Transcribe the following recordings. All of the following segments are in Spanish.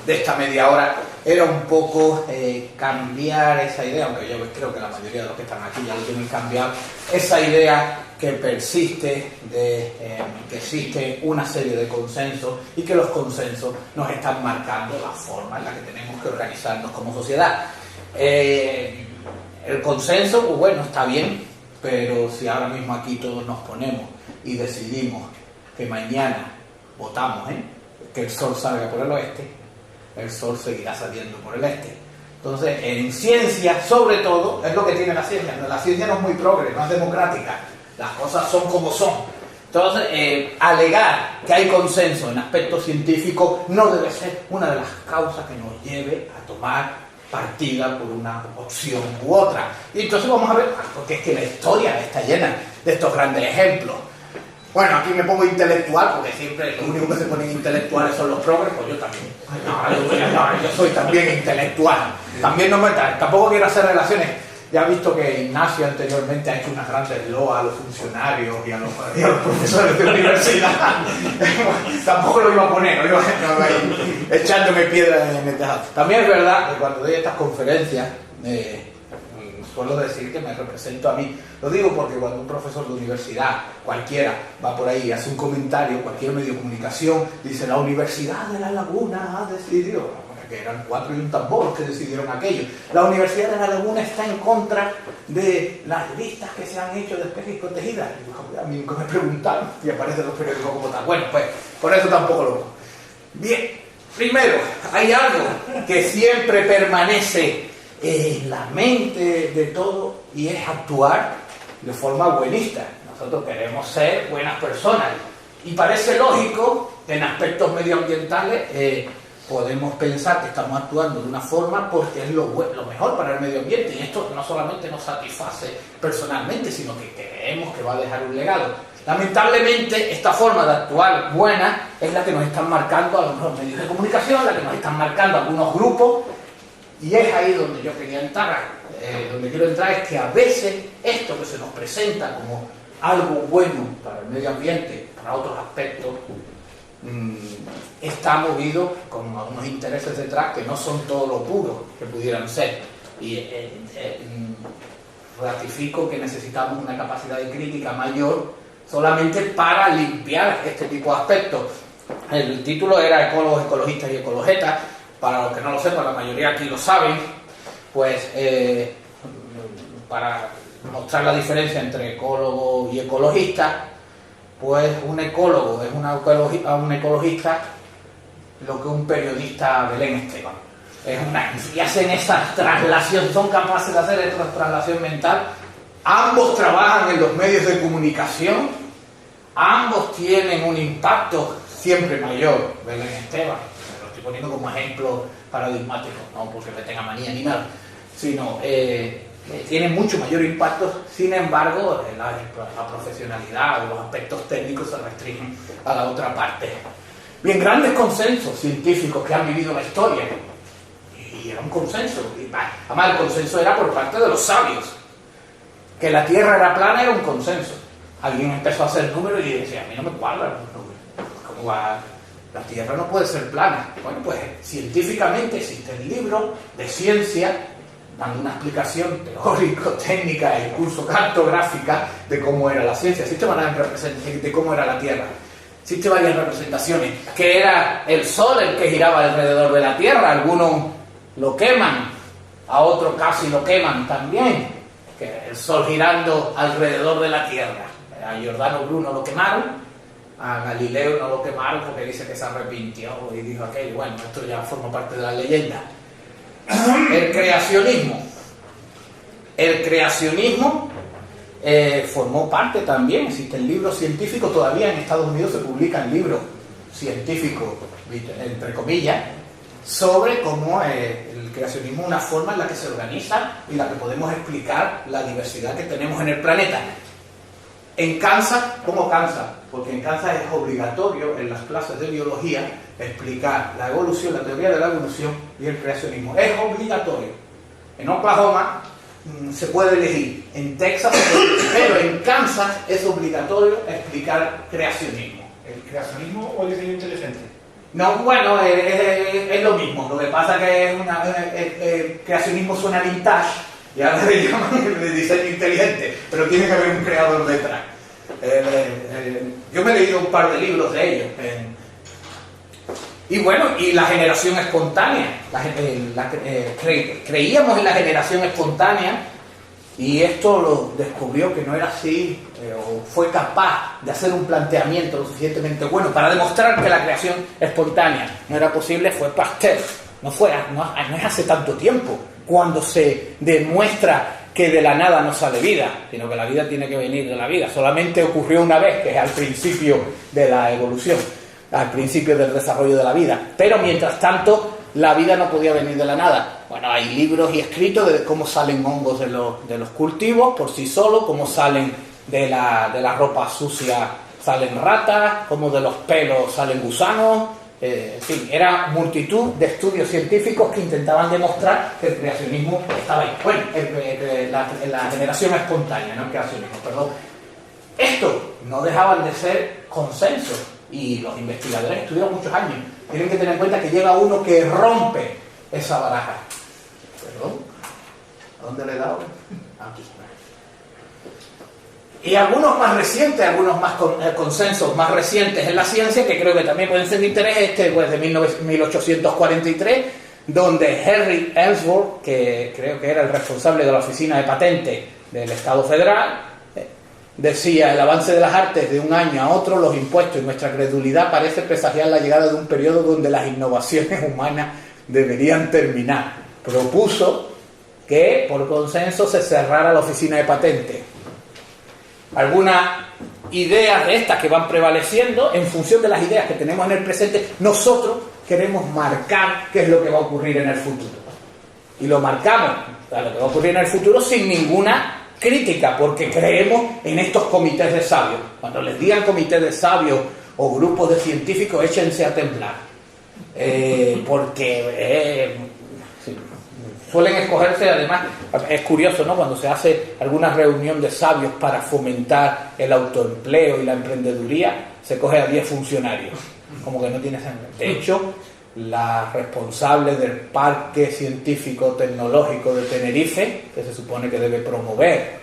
de esta media hora era un poco cambiar esa idea, aunque yo creo que la mayoría de los que están aquí ya lo tienen cambiado, esa idea que persiste de que existe una serie de consensos y que los consensos nos están marcando la forma en la que tenemos que organizarnos como sociedad. El consenso, pues bueno, está bien, pero si ahora mismo aquí todos nos ponemos y decidimos que mañana votamos, que el sol salga por el oeste, el sol seguirá saliendo por el este. Entonces, en ciencia, sobre todo, es lo que tiene la ciencia. La ciencia no es muy progre, no es democrática. Las cosas son como son. Entonces, alegar que hay consenso en aspectos científicos no debe ser una de las causas que nos lleve a tomar partida por una opción u otra. Y entonces vamos a ver, porque es que la historia está llena de estos grandes ejemplos. Bueno, aquí me pongo intelectual, porque siempre lo único que se ponen intelectuales son los progres, pues yo también. Yo soy también intelectual. También tampoco quiero hacer relaciones. Ya he visto que Ignacio anteriormente ha hecho unas grandes loas a los funcionarios y a los profesores de la universidad. Tampoco lo iba a poner, no iba a echándome piedras en el tejado. También es verdad que cuando doy estas conferencias, suelo decir que me represento a mí. Lo digo porque cuando un profesor de universidad, cualquiera, va por ahí y hace un comentario, cualquier medio de comunicación, dice: la Universidad de La Laguna ha decidido, que eran 4 y un tambor los que decidieron aquello. La Universidad de La Laguna está en contra de las listas que se han hecho de especies protegidas. Y a mí nunca me preguntaron y aparecen los periódicos como tal. Bueno, pues por eso tampoco lo hago. Bien, primero, hay algo que siempre permanece en la mente de todo y es actuar de forma buenista. Nosotros queremos ser buenas personas y parece lógico que en aspectos medioambientales podemos pensar que estamos actuando de una forma porque es lo mejor para el medio ambiente, y esto no solamente nos satisface personalmente, sino que creemos que va a dejar un legado. Lamentablemente, esta forma de actuar buena es la que nos están marcando algunos medios de comunicación, la que nos están marcando algunos grupos, y es ahí donde yo quería entrar. Donde quiero entrar es que a veces esto que se nos presenta como algo bueno para el medio ambiente, para otros aspectos, está movido con unos intereses detrás que no son todo lo puro que pudieran ser. Y ratifico que necesitamos una capacidad de crítica mayor solamente para limpiar este tipo de aspectos. El título era Ecólogos, Ecologistas y Ecologetas. Para los que no lo sepan, la mayoría aquí lo saben, pues para mostrar la diferencia entre ecólogo y ecologista, pues un ecólogo es un ecologista lo que un periodista Belén Esteban. Y hacen esa traslación, son capaces de hacer esta traslación mental. Ambos trabajan en los medios de comunicación, ambos tienen un impacto siempre mayor. Belén Esteban, me lo estoy poniendo como ejemplo paradigmático, no porque me tenga manía ni nada, sino tiene mucho mayor impacto. Sin embargo, la profesionalidad o los aspectos técnicos se restringen a la otra parte. Bien, grandes consensos científicos que han vivido la historia, y era un consenso, además el consenso era por parte de los sabios. Que la Tierra era plana era un consenso. Alguien empezó a hacer números y decía: a mí no me cuadran los números, ¿cómo va? La Tierra no puede ser plana. Bueno, pues científicamente existen libros de ciencia dando una explicación teórico-técnica e incluso cartográfica de cómo era la ciencia. Existe varias representaciones de cómo era la Tierra. Existen varias representaciones. Que era el Sol el que giraba alrededor de la Tierra. Algunos lo queman, a otros casi lo queman también. Que el Sol girando alrededor de la Tierra. A Giordano Bruno lo quemaron. A Galileo no lo quemaron porque dice que se arrepintió y dijo aquello. Bueno, esto ya forma parte de la leyenda. El creacionismo formó parte también. Existen libros científicos, todavía en Estados Unidos se publican libros científicos, entre comillas, sobre cómo el creacionismo es una forma en la que se organiza y la que podemos explicar la diversidad que tenemos en el planeta. En Kansas, ¿cómo Kansas? Porque en Kansas es obligatorio en las clases de biología explicar la evolución, la teoría de la evolución y el creacionismo. Es obligatorio. En Oklahoma se puede elegir, en Texas se puede elegir, pero en Kansas es obligatorio explicar creacionismo. ¿El creacionismo o el diseño inteligente? No, bueno, es lo mismo. Lo que pasa que creacionismo suena vintage y ahora le llaman el diseño inteligente, pero tiene que haber un creador detrás. Yo me he leído un par de libros de ellos. Y bueno, y la generación espontánea. Creíamos en la generación espontánea y esto lo descubrió que no era así, o fue capaz de hacer un planteamiento lo suficientemente bueno para demostrar que la creación espontánea no era posible. Fue Pasteur. No es hace tanto tiempo cuando se demuestra que de la nada no sale vida, sino que la vida tiene que venir de la vida. Solamente ocurrió una vez, que es al principio de la evolución, al principio del desarrollo de la vida. Pero mientras tanto, la vida no podía venir de la nada. Bueno, hay libros y escritos de cómo salen hongos de los cultivos por sí solos, cómo salen de la ropa sucia, salen ratas, cómo de los pelos salen gusanos. En fin, era multitud de estudios científicos que intentaban demostrar que el creacionismo estaba ahí. Bueno, la generación espontánea, no el creacionismo, perdón. Esto no dejaban de ser consensos y los investigadores estudiaron muchos años. Tienen que tener en cuenta que llega uno que rompe esa baraja. ¿Perdón? ¿A dónde le he dado? Aquí. Y algunos más recientes, algunos más consensos más recientes en la ciencia, que creo que también pueden ser de interés, pues de 1843, donde Henry Ellsworth, que creo que era el responsable de la oficina de patentes del Estado Federal, decía: el avance de las artes de un año a otro, los impuestos y nuestra credulidad parece presagiar la llegada de un periodo donde las innovaciones humanas deberían terminar. Propuso que por consenso se cerrara la oficina de patentes. Algunas ideas de estas que van prevaleciendo, en función de las ideas que tenemos en el presente, nosotros queremos marcar qué es lo que va a ocurrir en el futuro. Y lo marcamos, o sea, lo que va a ocurrir en el futuro sin ninguna crítica, porque creemos en estos comités de sabios. Cuando les digan comités de sabios o grupos de científicos, échense a temblar. Porque suelen escogerse, además, es curioso, ¿no? Cuando se hace alguna reunión de sabios para fomentar el autoempleo y la emprendeduría, se coge a 10 funcionarios, como que no tiene sentido. De hecho, la responsable del Parque Científico Tecnológico de Tenerife, que se supone que debe promover,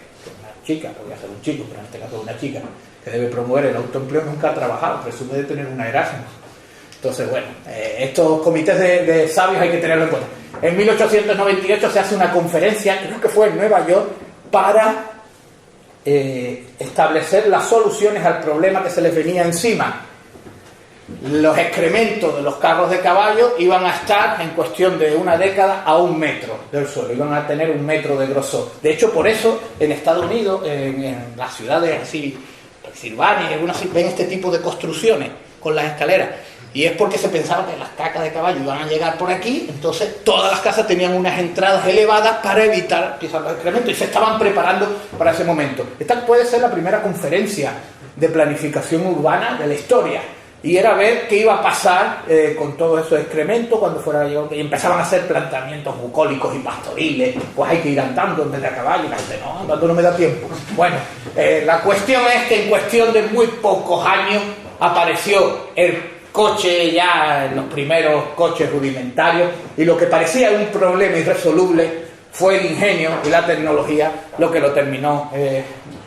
una chica, podría ser un chico, pero en este caso una chica, que debe promover el autoempleo, nunca ha trabajado, presume de tener una Erasmus. Entonces, bueno, estos comités de sabios hay que tenerlo en cuenta. En 1898 se hace una conferencia, creo que fue en Nueva York, para establecer las soluciones al problema que se les venía encima. Los excrementos de los carros de caballo iban a estar en cuestión de una década a 1 metro del suelo, iban a tener 1 metro de grosor. De hecho, por eso en Estados Unidos, en las ciudades así, Pensilvania, algunas así, ven este tipo de construcciones con las escaleras. Y es porque se pensaba que las cacas de caballo iban a llegar por aquí, entonces todas las casas tenían unas entradas elevadas para evitar pisar los excrementos y se estaban preparando para ese momento. Esta puede ser la primera conferencia de planificación urbana de la historia. Y era ver qué iba a pasar con todos esos excrementos cuando fuera a llegar. Y empezaban a hacer planteamientos bucólicos y pastoriles. Pues hay que ir andando en vez de a caballo. Y la gente, no, andando no me da tiempo. Bueno, la cuestión es que en cuestión de muy pocos años apareció el coche, ya en los primeros coches rudimentarios, y lo que parecía un problema irresoluble fue el ingenio y la tecnología lo que lo terminó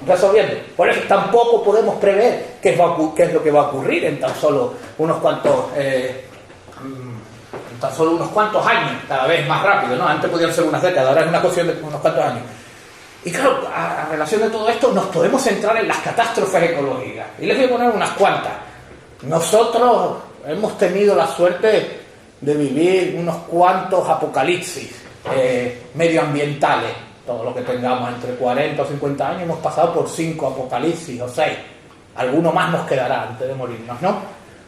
resolviendo. Por eso tampoco podemos prever qué es lo que va a ocurrir en tan solo unos cuantos años, cada vez más rápido, ¿no? Antes podían ser unas décadas, ahora es una cuestión de unos cuantos años. Y claro, a relación de todo esto nos podemos centrar en las catástrofes ecológicas, y les voy a poner unas cuantas. Nosotros hemos tenido la suerte de vivir unos cuantos apocalipsis medioambientales. Todo lo que tengamos entre 40 o 50 años hemos pasado por 5 apocalipsis o 6. Alguno más nos quedará antes de morirnos, ¿no?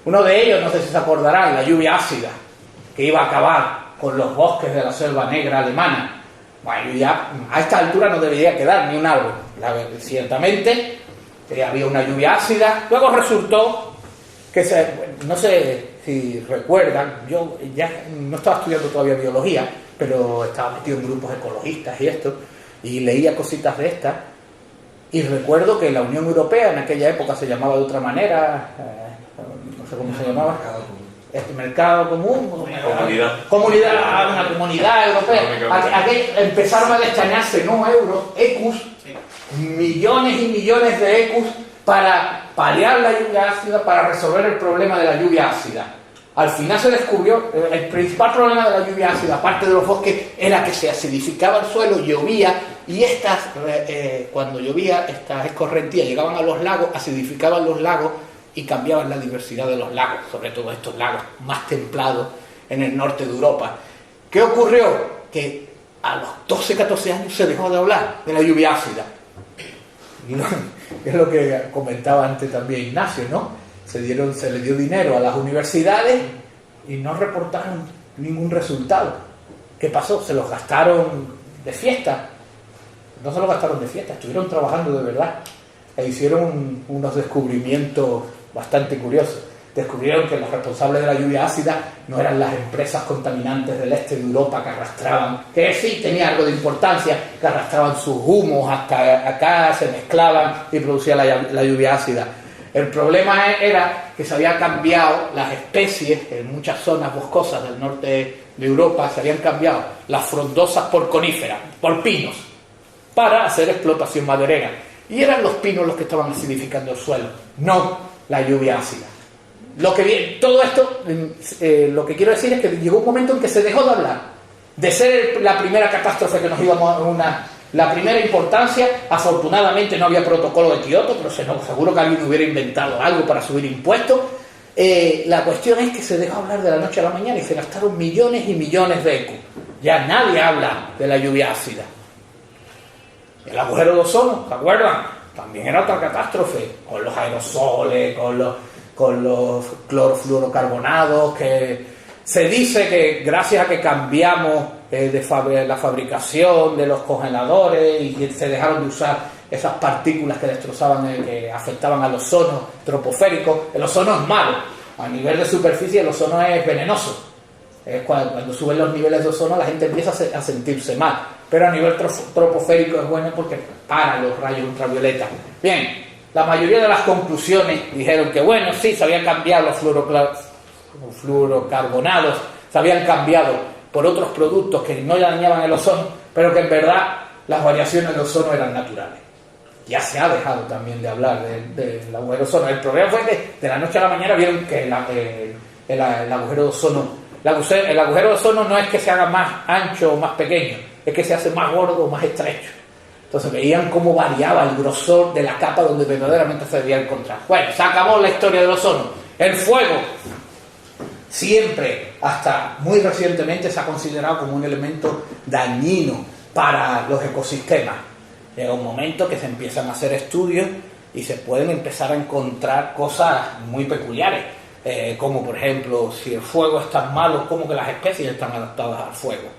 Uno de ellos, no sé si se acordarán, la lluvia ácida, que iba a acabar con los bosques de la selva negra alemana. Bueno, ya a esta altura no debería quedar ni un árbol. Ciertamente había una lluvia ácida. Luego resultó que no sé si recuerdan, yo ya no estaba estudiando todavía biología, pero estaba metido en grupos ecologistas y esto, y leía cositas de estas, y recuerdo que la Unión Europea en aquella época se llamaba de otra manera, no sé cómo se llamaba, este mercado común, Comunidad. una comunidad europea, empezaron a deschañarse no euros, ecus, millones y millones de ecus para paliar la lluvia ácida, para resolver el problema de la lluvia ácida. Al final se descubrió el principal problema de la lluvia ácida, aparte de los bosques, era que se acidificaba el suelo, llovía, y cuando llovía, estas escorrentías llegaban a los lagos, acidificaban los lagos y cambiaban la diversidad de los lagos, sobre todo estos lagos más templados en el norte de Europa. ¿Qué ocurrió? Que a los 12, 14 años se dejó de hablar de la lluvia ácida. Es lo que comentaba antes también Ignacio, ¿no? Se le dio dinero a las universidades y no reportaron ningún resultado. ¿Qué pasó? Se los gastaron de fiesta. No se los gastaron de fiesta, estuvieron trabajando de verdad. E hicieron unos descubrimientos bastante curiosos. Descubrieron que los responsables de la lluvia ácida no eran las empresas contaminantes del este de Europa que arrastraban, que sí tenía algo de importancia, que arrastraban sus humos hasta acá, se mezclaban y producía la lluvia ácida. El problema era que se habían cambiado las especies en muchas zonas boscosas del norte de Europa, se habían cambiado las frondosas por coníferas, por pinos, para hacer explotación maderera. Y eran los pinos los que estaban acidificando el suelo, no la lluvia ácida. Todo esto, lo que quiero decir es que llegó un momento en que se dejó de hablar de ser la primera catástrofe que nos íbamos a la primera importancia. Afortunadamente no había protocolo de Kioto, pero seguro que alguien hubiera inventado algo para subir impuestos. La cuestión es que se dejó hablar de la noche a la mañana y se gastaron millones y millones de ecos. Ya nadie habla de la lluvia ácida. El agujero de ozono, ¿se acuerdan? También era otra catástrofe, con los aerosoles, con los clorofluorocarbonados, que se dice que gracias a que cambiamos la fabricación de los congeladores y se dejaron de usar esas partículas que destrozaban, que afectaban al ozono troposférico. El ozono es malo, a nivel de superficie el ozono es venenoso. Es cuando suben los niveles de ozono la gente empieza a sentirse mal, pero a nivel troposférico es bueno porque para los rayos ultravioleta. Bien, la mayoría de las conclusiones dijeron que bueno, sí, se habían cambiado los fluorocarbonados, se habían cambiado por otros productos que no dañaban el ozono, pero que en verdad las variaciones del ozono eran naturales. Ya se ha dejado también de hablar del agujero de ozono. El problema fue que de la noche a la mañana vieron que el agujero de ozono, el agujero de ozono no es que se haga más ancho o más pequeño, es que se hace más gordo o más estrecho. Entonces veían cómo variaba el grosor de la capa donde verdaderamente se debía encontrar. Bueno, se acabó la historia del ozono. El fuego siempre, hasta muy recientemente, se ha considerado como un elemento dañino para los ecosistemas. Llega un momento que se empiezan a hacer estudios y se pueden empezar a encontrar cosas muy peculiares, como por ejemplo, si el fuego es tan malo, ¿cómo que las especies están adaptadas al fuego?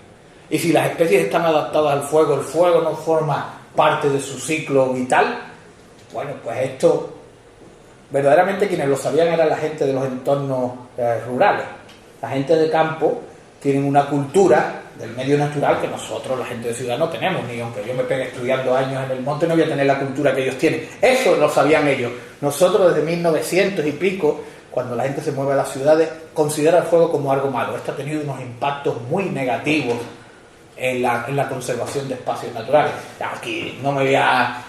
Y si las especies están adaptadas al fuego, el fuego no forma parte de su ciclo vital. Bueno, pues esto verdaderamente quienes lo sabían eran la gente de los entornos rurales. La gente de campo tienen una cultura del medio natural que nosotros, la gente de ciudad, no tenemos. Ni aunque yo me pegue estudiando años en el monte, no voy a tener la cultura que ellos tienen. Eso lo sabían ellos. Nosotros desde 1900 y pico, cuando la gente se mueve a las ciudades, considera el fuego como algo malo. Esto ha tenido unos impactos muy negativos en la conservación de espacios naturales. Aquí no me voy a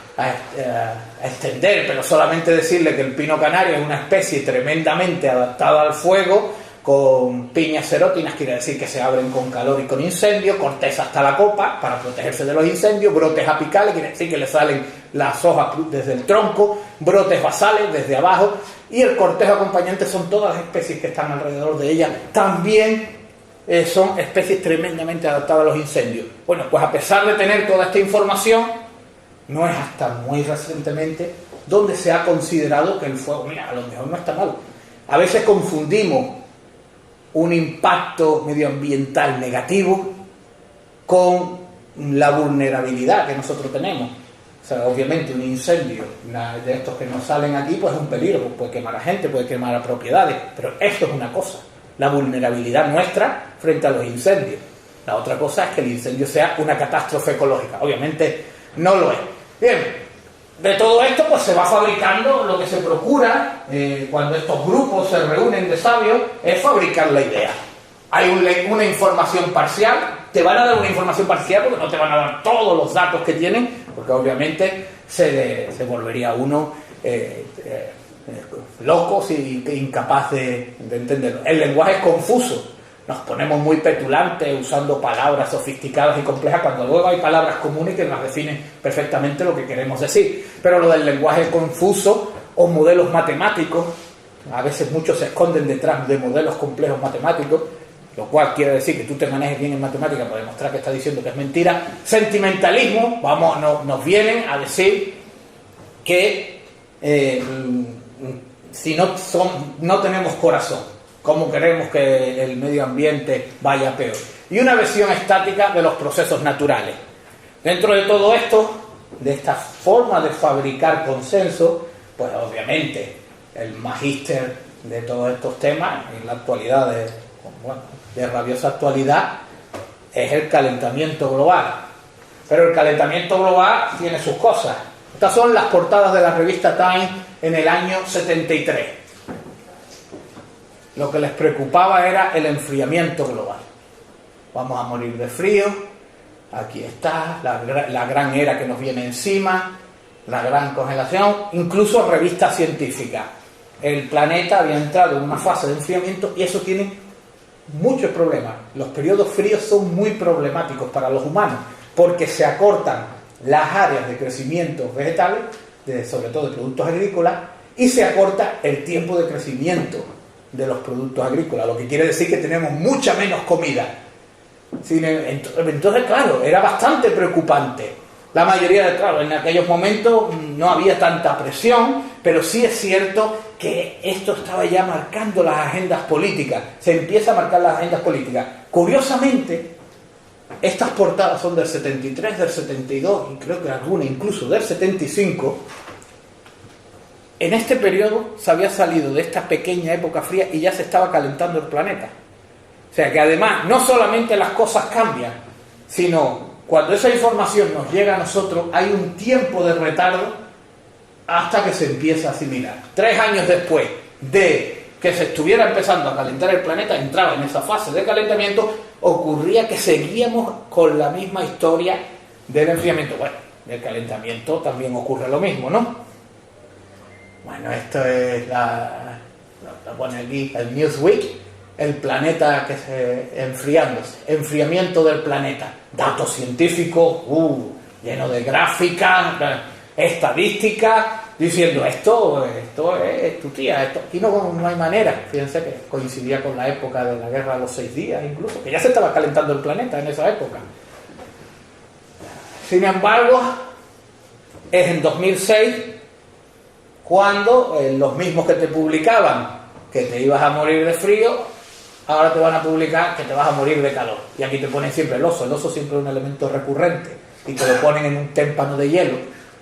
extender, pero solamente decirle que el pino canario es una especie tremendamente adaptada al fuego, con piñas serótinas, quiere decir que se abren con calor y con incendio, corteza hasta la copa para protegerse de los incendios, brotes apicales, quiere decir que le salen las hojas desde el tronco, brotes basales desde abajo, y el cortejo acompañante son todas las especies que están alrededor de ella. También son especies tremendamente adaptadas a los incendios. Bueno, pues a pesar de tener toda esta información, no es hasta muy recientemente donde se ha considerado que el fuego, mira, a lo mejor no está mal. A veces confundimos un impacto medioambiental negativo con la vulnerabilidad que nosotros tenemos. O sea, obviamente un incendio de estos que nos salen aquí, pues es un peligro, pues puede quemar a gente, puede quemar a propiedades, pero esto es una cosa, la vulnerabilidad nuestra frente a los incendios. La otra cosa es que el incendio sea una catástrofe ecológica. Obviamente no lo es. Bien, de todo esto pues se va fabricando lo que se procura cuando estos grupos se reúnen de sabios, es fabricar la idea. Hay una información parcial, te van a dar una información parcial porque no te van a dar todos los datos que tienen, porque obviamente se volvería uno loco y incapaz de entenderlo. El lenguaje es confuso, nos ponemos muy petulantes usando palabras sofisticadas y complejas cuando luego hay palabras comunes que nos definen perfectamente lo que queremos decir. Pero lo del lenguaje confuso o modelos matemáticos, a veces muchos se esconden detrás de modelos complejos matemáticos, lo cual quiere decir que tú te manejes bien en matemática para demostrar que estás diciendo que es mentira. Sentimentalismo, nos vienen a decir que si no tenemos corazón, ¿cómo queremos que el medio ambiente vaya peor? Y una visión estática de los procesos naturales. Dentro de todo esto, de esta forma de fabricar consenso, pues obviamente el magíster de todos estos temas, en la actualidad, de rabiosa actualidad, es el calentamiento global. Pero el calentamiento global tiene sus cosas. Estas son las portadas de la revista Time en el año 73. Lo que les preocupaba era el enfriamiento global. Vamos a morir de frío, aquí está, la gran era que nos viene encima, la gran congelación, incluso revistas científicas. El planeta había entrado en una fase de enfriamiento y eso tiene muchos problemas. Los periodos fríos son muy problemáticos para los humanos porque se acortan las áreas de crecimiento vegetales, sobre todo de productos agrícolas, y se acorta el tiempo de crecimiento de los productos agrícolas, lo que quiere decir que tenemos mucha menos comida. Entonces, claro, era bastante preocupante. La mayoría en aquellos momentos no había tanta presión, pero sí es cierto que esto estaba ya marcando las agendas políticas. Se empieza a marcar las agendas políticas. Curiosamente, estas portadas son del 73, del 72, y creo que alguna incluso del 75. En este periodo se había salido de esta pequeña época fría y ya se estaba calentando el planeta. O sea que además no solamente las cosas cambian, sino cuando esa información nos llega a nosotros hay un tiempo de retardo hasta que se empieza a asimilar. 3 años después de que se estuviera empezando a calentar el planeta, entraba en esa fase de calentamiento, ocurría que seguíamos con la misma historia del enfriamiento. Bueno, del calentamiento también ocurre lo mismo, ¿no? Bueno, esto es la pone aquí el Newsweek, el planeta que se enfriándose, enfriamiento del planeta, datos científicos, lleno de gráficas, estadísticas, diciendo esto es tu tía, esto aquí no hay manera. Fíjense que coincidía con la época de la guerra de los 6 días, incluso, que ya se estaba calentando el planeta en esa época. Sin embargo, es en 2006 cuando los mismos que te publicaban que te ibas a morir de frío, ahora te van a publicar que te vas a morir de calor. Y aquí te ponen siempre el oso siempre es un elemento recurrente, y te lo ponen en un témpano de hielo,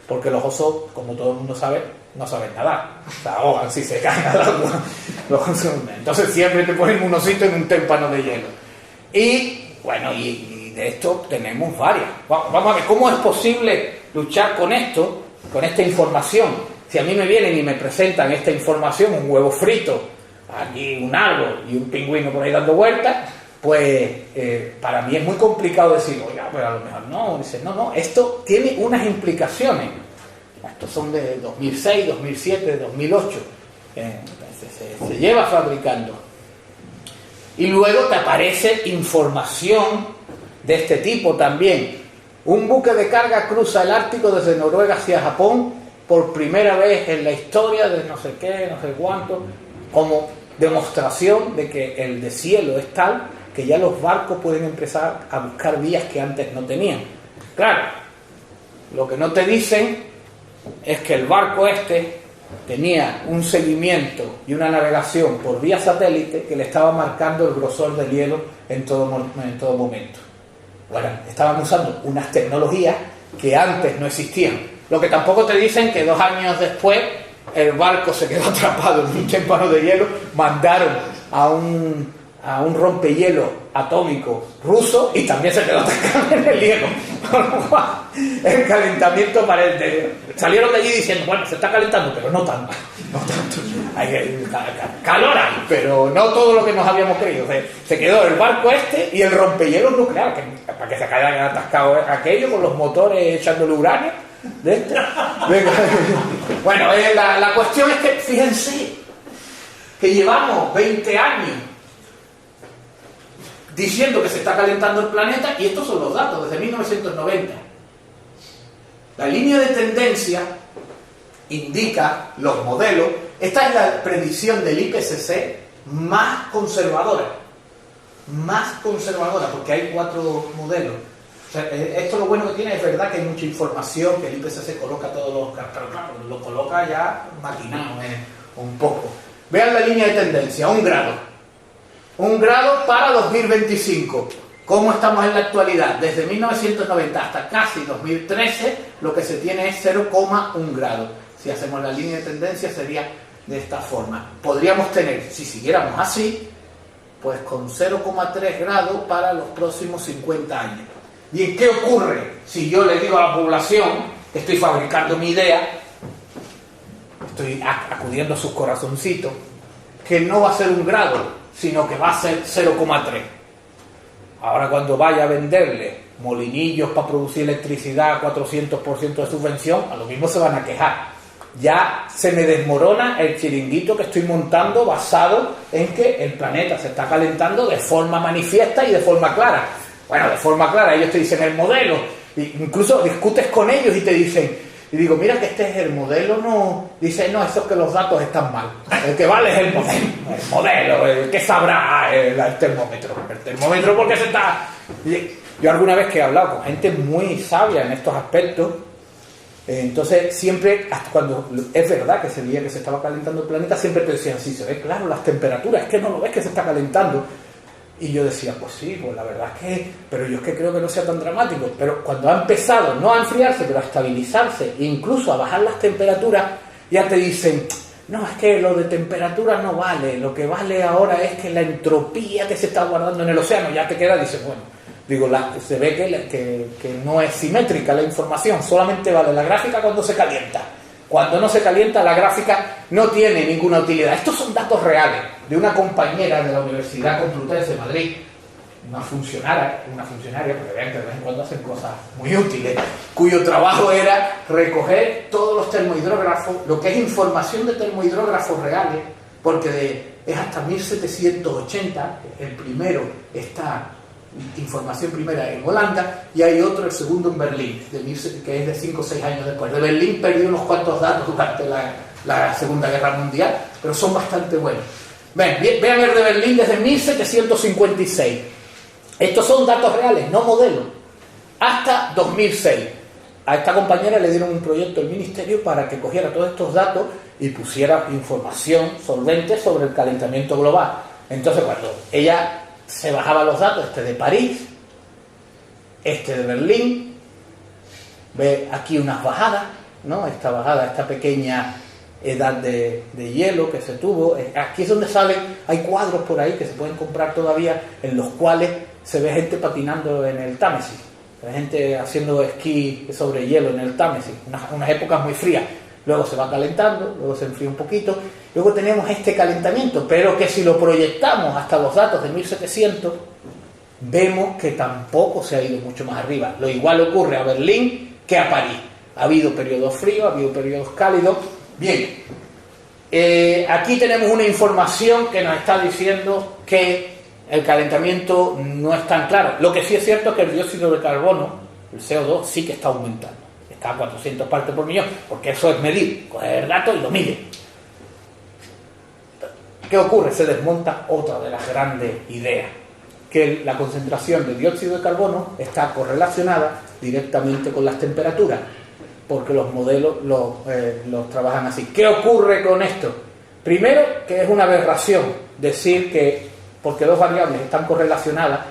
porque los osos, como todo el mundo sabe, no saben nadar, se ahogan si se caen al agua. Entonces siempre te ponen un osito en un témpano de hielo. Y bueno, y de esto tenemos varias. Vamos a ver cómo es posible luchar con esto, con esta información. Si a mí me vienen y me presentan esta información, un huevo frito, aquí un árbol y un pingüino por ahí dando vueltas, pues para mí es muy complicado decir, oiga, pero a lo mejor no. Dice, no, esto tiene unas implicaciones. Estos son de 2006, 2007, 2008. Se lleva fabricando. Y luego te aparece información de este tipo también. Un buque de carga cruza el Ártico desde Noruega hacia Japón por primera vez en la historia de no sé qué, no sé cuánto, como demostración de que el deshielo es tal que ya los barcos pueden empezar a buscar vías que antes no tenían. Claro, lo que no te dicen es que el barco este tenía un seguimiento y una navegación por vía satélite que le estaba marcando el grosor del hielo en todo momento. Bueno, estaban usando unas tecnologías que antes no existían. Lo que tampoco te dicen que 2 años después el barco se quedó atrapado en un témpano de hielo, mandaron a a un rompehielo atómico ruso y también se quedó atascado en el hielo. El calentamiento parece. Salieron de allí diciendo, bueno, se está calentando, pero no tanto. Hay calor hay, pero no todo lo que nos habíamos creído. Se quedó el barco y el rompehielos nuclear, para que se haya atascado aquello con los motores echándole uranio. Bueno, la cuestión es que, fíjense, que llevamos 20 años diciendo que se está calentando el planeta, y estos son los datos desde 1990. La línea de tendencia indica los modelos. Esta es la predicción del IPCC más conservadora, porque hay 4 modelos. O sea, esto lo bueno que tiene es verdad que hay mucha información, que el IPCC coloca todos los... Pero claro, lo coloca ya maquinado un poco. Vean la línea de tendencia, 1 grado. 1 grado para 2025. ¿Cómo estamos en la actualidad? Desde 1990 hasta casi 2013, lo que se tiene es 0,1 grado. Si hacemos la línea de tendencia sería de esta forma. Podríamos tener, si siguiéramos así, pues con 0,3 grados para los próximos 50 años. ¿Y qué ocurre si yo le digo a la población que estoy fabricando mi idea, estoy acudiendo a sus corazoncitos, que no va a ser 1 grado, sino que va a ser 0,3? Ahora cuando vaya a venderle molinillos para producir electricidad a 400% de subvención, a lo mismo se van a quejar. Ya se me desmorona el chiringuito que estoy montando basado en que el planeta se está calentando de forma manifiesta y de forma clara. Bueno, de forma clara, ellos te dicen el modelo, incluso discutes con ellos y te dicen, y digo, mira que este es el modelo, no, dice, no, eso es que los datos están mal, el que vale es el modelo, el que sabrá el termómetro porque se está... Yo alguna vez que he hablado con gente muy sabia en estos aspectos, entonces siempre, hasta cuando es verdad que se veía que se estaba calentando el planeta, siempre te decían, sí, se ve claro las temperaturas, es que no lo ves que se está calentando. Y yo decía, pues sí, pues la verdad es que, pero yo es que creo que no sea tan dramático. Pero cuando ha empezado, no a enfriarse, pero a estabilizarse, e incluso a bajar las temperaturas, ya te dicen, no, es que lo de temperatura no vale, lo que vale ahora es que la entropía que se está guardando en el océano, ya te queda, dices, bueno, digo, se ve que no es simétrica la información, solamente vale la gráfica cuando se calienta. Cuando no se calienta, la gráfica no tiene ninguna utilidad. Estos son datos reales de una compañera de la Universidad Complutense de Madrid, una funcionaria, porque vean que de vez en cuando hacen cosas muy útiles, cuyo trabajo era recoger todos los termohidrógrafos, lo que es información de termohidrógrafos reales, porque es hasta 1780, el primero está... información primera en Holanda y hay otro, el segundo en Berlín, que es de 5 o 6 años después. De Berlín perdió unos cuantos datos durante la Segunda Guerra Mundial, pero son bastante buenos. Vean el de Berlín desde 1756. Estos son datos reales, no modelos. Hasta 2006. A esta compañera le dieron un proyecto del ministerio para que cogiera todos estos datos y pusiera información solvente sobre el calentamiento global. Entonces, cuando ella se bajaba los datos, este de París, este de Berlín, ve aquí unas bajadas, ¿no? Esta bajada, esta pequeña edad de hielo que se tuvo, aquí es donde salen, hay cuadros por ahí que se pueden comprar todavía, en los cuales se ve gente patinando en el Támesis, se ve gente haciendo esquí sobre hielo en el Támesis, unas épocas muy frías. Luego se va calentando, luego se enfría un poquito, luego tenemos este calentamiento, pero que si lo proyectamos hasta los datos de 1700, vemos que tampoco se ha ido mucho más arriba. Lo igual ocurre a Berlín que a París. Ha habido periodos fríos, ha habido periodos cálidos. Bien, aquí tenemos una información que nos está diciendo que el calentamiento no es tan claro. Lo que sí es cierto es que el dióxido de carbono, el CO2, sí que está aumentando. A 400 partes por millón, porque eso es medir, coger el dato y lo mide. ¿Qué ocurre? Se desmonta otra de las grandes ideas, que la concentración de dióxido de carbono está correlacionada directamente con las temperaturas, porque los modelos los trabajan así. ¿Qué ocurre con esto? Primero, que es una aberración decir que porque dos variables están correlacionadas,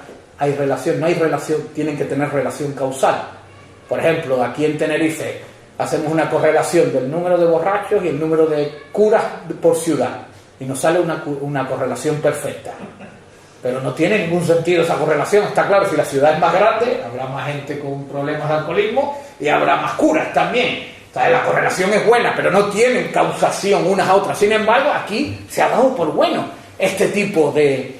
hay relación, no hay relación, tienen que tener relación causal. Por ejemplo, aquí en Tenerife hacemos una correlación del número de borrachos y el número de curas por ciudad y nos sale una correlación perfecta. pero no tiene ningún sentido esa correlación. Está claro, si la ciudad es más grande, habrá más gente con problemas de alcoholismo y habrá más curas también. O sea, la correlación es buena, pero no tienen causación unas a otras. Sin embargo, aquí se ha dado por bueno este tipo de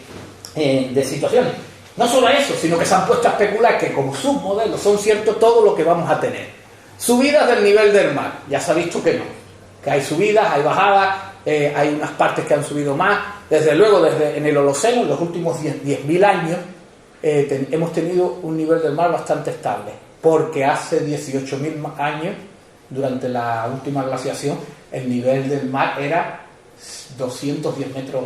situaciones. No solo eso, sino que se han puesto a especular que como submodelos son ciertos todo lo que vamos a tener. Subidas del nivel del mar, ya se ha visto que no. Que hay subidas, hay bajadas, hay unas partes que han subido más. Desde luego, desde en el Holoceno, en los últimos 10.000 años, hemos tenido un nivel del mar bastante estable, porque hace 18.000 años, durante la última glaciación, el nivel del mar era 210 metros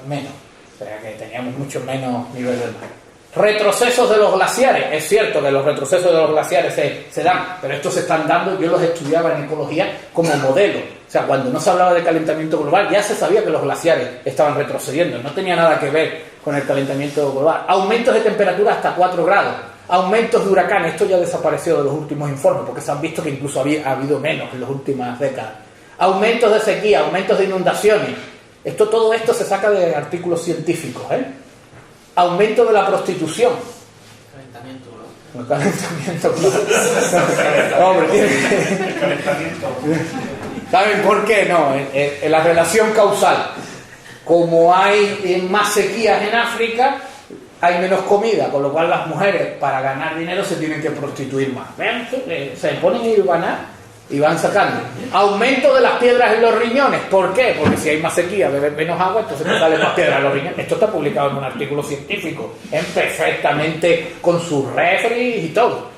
menos, o sea que teníamos mucho menos nivel del mar. Retrocesos de los glaciares, es cierto que los retrocesos de los glaciares se dan, pero estos se están dando, yo los estudiaba en ecología como modelo. O sea, cuando no se hablaba de calentamiento global, ya se sabía que los glaciares estaban retrocediendo, no tenía nada que ver con el calentamiento global. Aumentos de temperatura hasta 4 grados, aumentos de huracanes, esto ya desapareció de los últimos informes, porque se han visto que incluso ha habido menos en las últimas décadas. Aumentos de sequía, aumentos de inundaciones, todo esto se saca de artículos científicos, Aumento de la prostitución. Calentamiento global. Hombre, ¿saben por qué? No, en la relación causal. Como hay más sequías en África, hay menos comida, con lo cual las mujeres para ganar dinero se tienen que prostituir más. Vean, se ponen a irvanar y van sacando. Aumento de las piedras en los riñones. ¿Por qué? Porque si hay más sequía, beben menos agua, entonces te salen más piedras en los riñones. Esto está publicado en un artículo científico, perfectamente con sus referees y todo.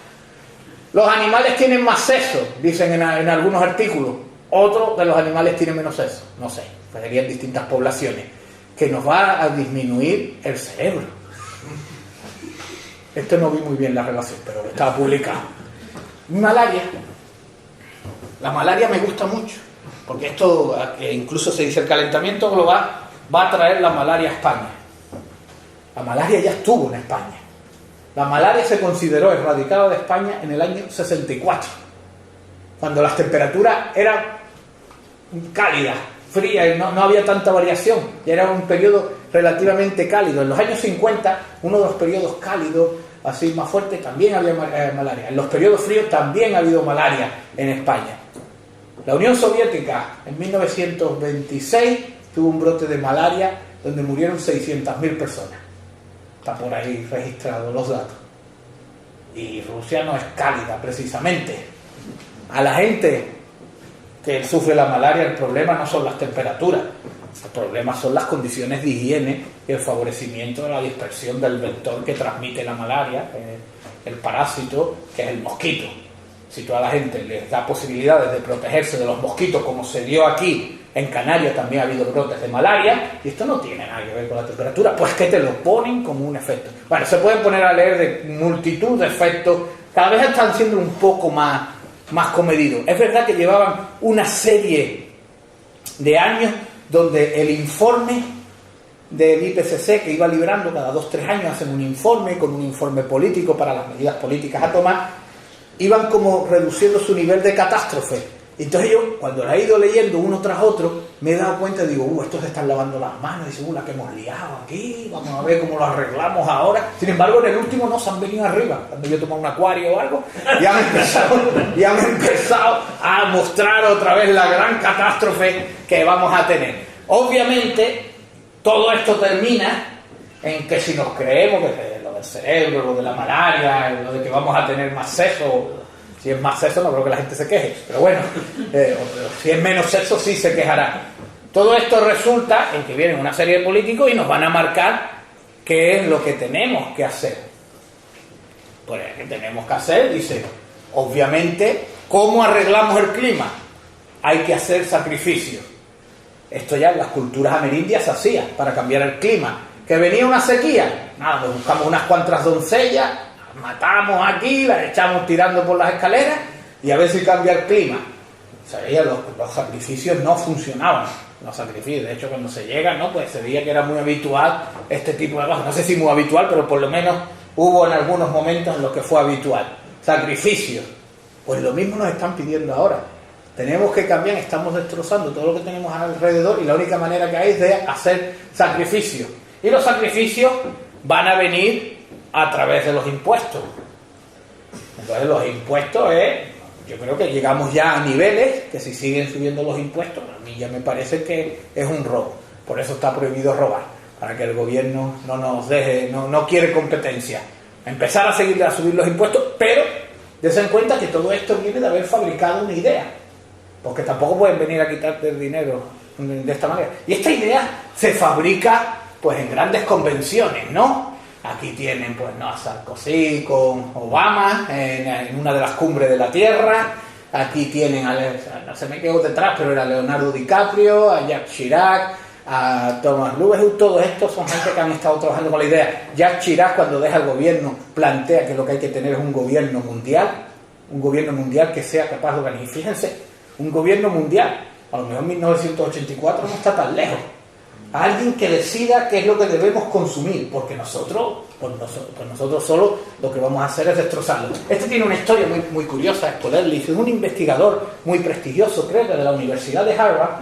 Los animales tienen más seso, dicen en algunos artículos. Otro de los animales tiene menos seso. No sé, serían distintas poblaciones. Que nos va a disminuir el cerebro. Esto no vi muy bien la relación, pero estaba publicado. Malaria. La malaria me gusta mucho, porque esto, incluso se dice, el calentamiento global va a traer la malaria a España. La malaria ya estuvo en España. La malaria se consideró erradicada de España en el año 64, cuando las temperaturas eran cálidas, frías, y no había tanta variación, ya era un periodo relativamente cálido. En los años 50, uno de los periodos cálidos, así más fuertes, también había malaria. En los periodos fríos también ha habido malaria en España. La Unión Soviética en 1926 tuvo un brote de malaria donde murieron 600.000 personas. Está por ahí registrados los datos. Y Rusia no es cálida precisamente. A la gente que sufre la malaria, el problema no son las temperaturas, el problema son las condiciones de higiene y el favorecimiento de la dispersión del vector que transmite la malaria, el parásito, que es el mosquito. Si toda la gente les da posibilidades de protegerse de los mosquitos, como se dio aquí en Canarias, también ha habido brotes de malaria, y esto no tiene nada que ver con la temperatura, pues que te lo ponen como un efecto. Bueno, se pueden poner a leer de multitud de efectos, cada vez están siendo un poco más comedidos. Es verdad que llevaban una serie de años donde el informe del IPCC, que iba librando cada 2-3 años, hacen un informe con un informe político para las medidas políticas a tomar, iban como reduciendo su nivel de catástrofe. Entonces yo, cuando la he ido leyendo uno tras otro, me he dado cuenta y digo, estos se están lavando las manos, y según la que hemos liado aquí, vamos a ver cómo lo arreglamos ahora. Sin embargo, en el último no se han venido arriba. Cuando yo tomo un acuario o algo, ya me he empezado a mostrar otra vez la gran catástrofe que vamos a tener. Obviamente, todo esto termina en que si nos creemos que lo del cerebro, lo de la malaria, lo de que vamos a tener más sexo, si es más sexo no creo que la gente se queje, pero bueno, si es menos sexo sí se quejará. Todo esto resulta en que vienen una serie de políticos y nos van a marcar qué es lo que tenemos que hacer. Pues ¿qué tenemos que hacer? Dice, obviamente, ¿cómo arreglamos el clima? Hay que hacer sacrificios. Esto ya en las culturas amerindias se hacía para cambiar el clima. ¿Que venía una sequía? Nada, nos buscamos unas cuantas doncellas, las matamos aquí, las echamos tirando por las escaleras y a ver si cambia el clima. O sea, los sacrificios no funcionaban. Los sacrificios, de hecho, cuando se llega, ¿no? Pues se veía que era muy habitual este tipo de cosas. No sé si muy habitual, pero por lo menos hubo en algunos momentos en los que fue habitual. Sacrificios. Pues lo mismo nos están pidiendo ahora. Tenemos que cambiar, estamos destrozando todo lo que tenemos alrededor y la única manera que hay es de hacer sacrificios. Y los sacrificios van a venir a través de los impuestos. Entonces los impuestos yo creo que llegamos ya a niveles que si siguen subiendo los impuestos, a mí ya me parece que es un robo. Por eso está prohibido robar, para que el gobierno no nos deje, no quiere competencia. Empezar a seguir a subir los impuestos, pero dense en cuenta que todo esto viene de haber fabricado una idea, porque tampoco pueden venir a quitarte el dinero de esta manera. Y esta idea se fabrica pues en grandes convenciones, ¿no? Aquí tienen pues a Sarkozy con Obama en una de las cumbres de la Tierra. Aquí tienen no se me quedó detrás, pero era Leonardo DiCaprio, a Jacques Chirac, a Thomas Loubet. Todos estos son gente que han estado trabajando con la idea. Jacques Chirac, cuando deja el gobierno, plantea que lo que hay que tener es un gobierno mundial que sea capaz de organizar. Fíjense, un gobierno mundial, a lo mejor 1984 no está tan lejos. Alguien que decida qué es lo que debemos consumir, porque nosotros solo lo que vamos a hacer es destrozarlo. Este tiene una historia muy, muy curiosa. Spolelich es un investigador muy prestigioso, creo que de la Universidad de Harvard,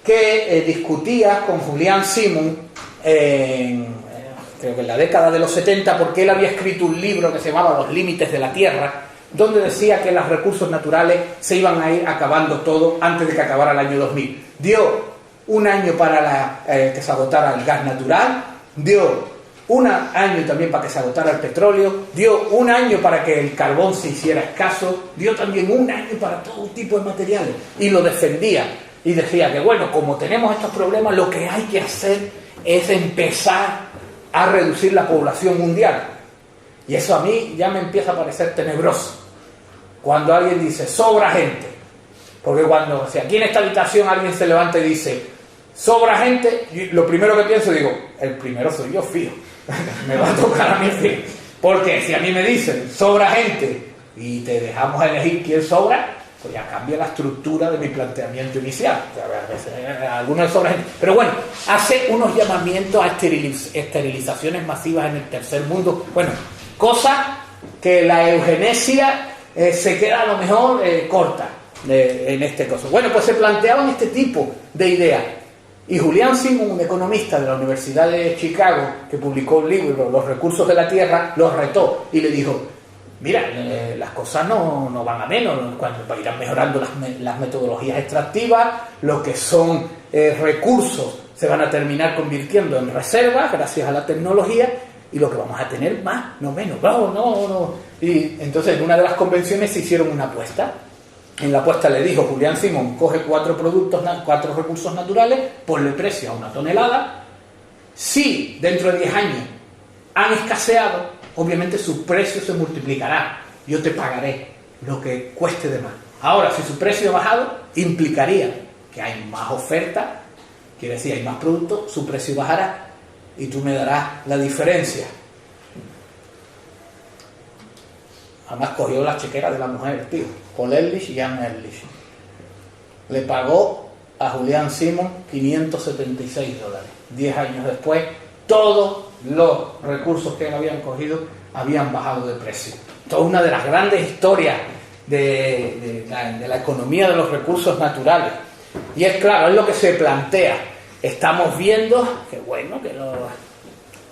que discutía con Julian Simon creo que en la década de los 70, porque él había escrito un libro que se llamaba Los límites de la Tierra, donde decía que los recursos naturales se iban a ir acabando todo antes de que acabara el año 2000. Dio un año para que se agotara el gas natural, dio un año también para que se agotara el petróleo, dio un año para que el carbón se hiciera escaso, dio también un año para todo tipo de materiales, y lo defendía, y decía que bueno, como tenemos estos problemas, lo que hay que hacer es empezar a reducir la población mundial. Y eso a mí ya me empieza a parecer tenebroso, cuando alguien dice, sobra gente. Porque si aquí en esta habitación alguien se levanta y dice, sobra gente, lo primero que pienso, digo, el primero soy yo, fijo. Me va a tocar a mí, fijo. Porque si a mí me dicen, sobra gente, y te dejamos elegir quién sobra, pues ya cambia la estructura de mi planteamiento inicial. A veces, algunos sobra gente. Pero bueno, hace unos llamamientos a esterilizaciones masivas en el tercer mundo. Bueno, cosa que la eugenesia se queda a lo mejor corta en este caso. Bueno, pues se planteaban este tipo de ideas. Y Julian Simon, un economista de la Universidad de Chicago, que publicó un libro, Los recursos de la Tierra, los retó y le dijo, mira, las cosas no van a menos, cuando irán mejorando las metodologías extractivas, lo que son recursos se van a terminar convirtiendo en reservas gracias a la tecnología, y lo que vamos a tener más, no menos. No. Y entonces en una de las convenciones se hicieron una apuesta. En la apuesta le dijo Julian Simon, coge 4 recursos naturales, ponle precio a 1 tonelada. Si dentro de 10 años han escaseado, obviamente su precio se multiplicará. Yo te pagaré lo que cueste de más. Ahora, si su precio ha bajado, implicaría que hay más oferta, quiere decir hay más productos, su precio bajará y tú me darás la diferencia. Además cogió la chequera de la mujer, tío, Paul Ehrlich y Anne Ehrlich. Le pagó a Julian Simon $576. 10 años después, todos los recursos que él habían cogido habían bajado de precio. Esto es una de las grandes historias de la economía de los recursos naturales. Y es claro, es lo que se plantea. Estamos viendo que bueno, que los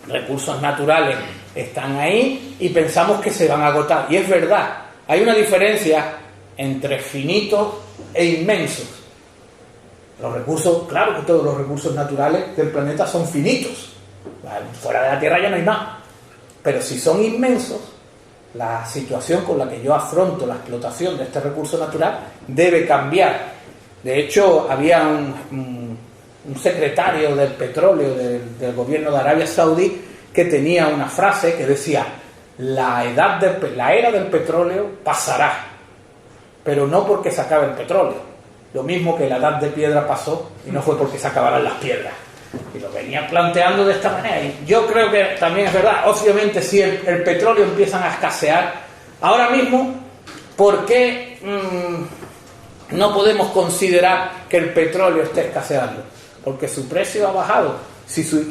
recursos naturales están ahí y pensamos que se van a agotar. Y es verdad, hay una diferencia entre finitos e inmensos. Los recursos, claro que todos los recursos naturales del planeta son finitos. Fuera de la Tierra ya no hay más. Pero si son inmensos, la situación con la que yo afronto la explotación de este recurso natural debe cambiar. De hecho, había un secretario del petróleo del gobierno de Arabia Saudí que tenía una frase que decía: la era del petróleo pasará, pero no porque se acabe el petróleo. Lo mismo que la edad de piedra pasó y no fue porque se acabaran las piedras. Y lo venía planteando de esta manera. Y yo creo que también es verdad. Obviamente, si el petróleo empiezan a escasear ahora mismo, ¿por qué no podemos considerar que el petróleo esté escaseando? Porque su precio ha bajado.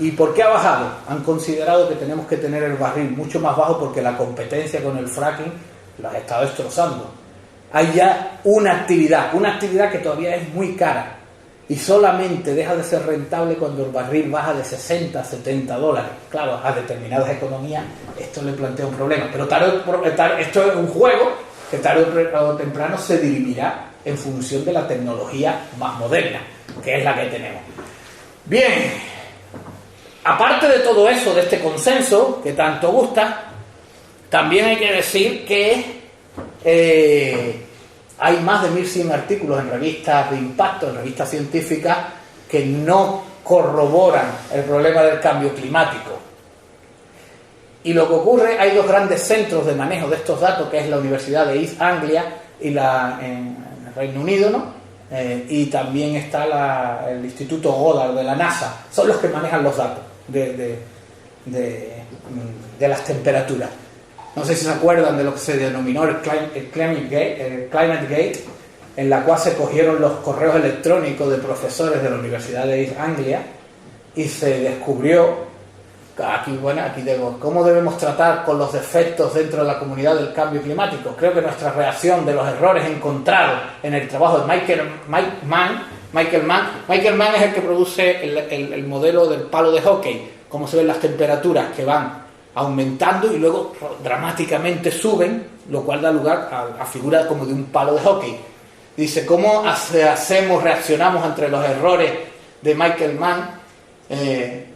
¿Y por qué ha bajado? Han considerado que tenemos que tener el barril mucho más bajo porque la competencia con el fracking los ha estado destrozando. Hay ya una actividad que todavía es muy cara y solamente deja de ser rentable cuando el barril baja de 60 a 70 dólares. Claro, a determinadas economías esto le plantea un problema, pero esto es un juego que tarde o temprano se dirimirá en función de la tecnología más moderna, que es la que tenemos. Bien, aparte de todo eso, de este consenso que tanto gusta, también hay que decir que hay más de 1100 artículos en revistas de impacto, en revistas científicas, que no corroboran el problema del cambio climático. Y lo que ocurre, hay dos grandes centros de manejo de estos datos, que es la Universidad de East Anglia y en el Reino Unido, ¿no? Y también está el Instituto Goddard de la NASA. Son los que manejan los datos de las temperaturas. No sé si se acuerdan de lo que se denominó el Climate Gate, en la cual se cogieron los correos electrónicos de profesores de la Universidad de East Anglia y se descubrió, aquí digo, cómo debemos tratar con los defectos dentro de la comunidad del cambio climático. Creo que nuestra reacción de los errores encontrados en el trabajo de Michael Mann es el que produce el modelo del palo de hockey, cómo se ven las temperaturas que van aumentando y luego dramáticamente suben, lo cual da lugar a figuras como de un palo de hockey. Dice, ¿cómo reaccionamos entre los errores de Michael Mann?